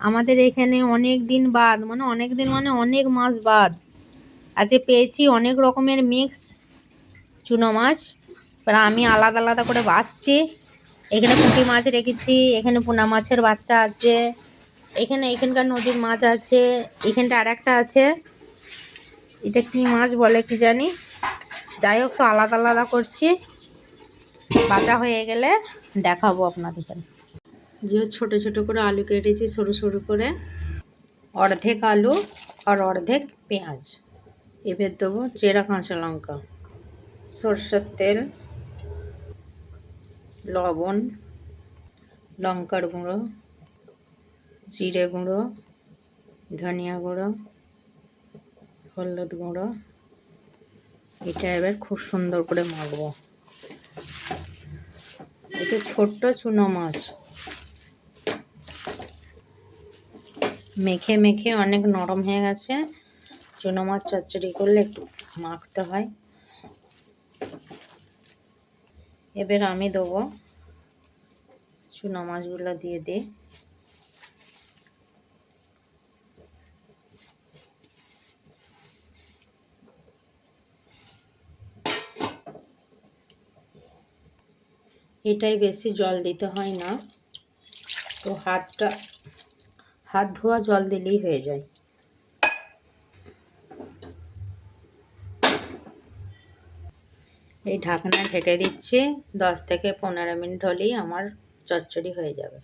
আমাদের এখানে অনেক দিন বাদ, মানে অনেক দিন মানে অনেক মাস বাদ আজকে পেয়েছি অনেক রকমের মিক্স চুনো মাছ। এবার আমি আলাদা আলাদা করে বাছছি। এখানে পুঁটি মাছ রেখেছি, এখানে পোনা মাছের বাচ্চা আছে, এখানকার নদীর মাছ আছে, এখানটা আর একটা আছে, এটা কি মাছ বলে কি জানি। যাই হোক, সব আলাদা আলাদা করছি। বাছা হয়ে গেলে দেখাবো আপনাদের। যে ছোট ছোট করে আলু কেটেছি সরু সরু করে, অর্ধেক আলু আর অর্ধেক পেঁয়াজ। এবার দেবো চেরা কাঁচা লঙ্কা, সরষের তেল, লবণ, লঙ্কার গুঁড়ো, জিরে গুঁড়ো, ধনিয়া গুঁড়ো, হলুদ গুঁড়ো। এটা এবার খুব সুন্দর করে মাখবো। এটা ছোট্ট চুনো মাছ, মেখে মেখে অনেক নরম হয়ে গেছে। চুনো মাছ চচ্চড়ি করলে একটু মাখতে হয়। এবার আমি দেবো চুনো মাছগুলো দিয়ে দিই। এটাই বেশি জল দিতে হয় না, তো হাত ধোয়া জল দিলেই হয়ে যায়। এই ঢাকনা ঢেকে দিচ্ছি, 10 থেকে 15 মিনিট হলেই আমার চচ্চড়ি হয়ে যাবে।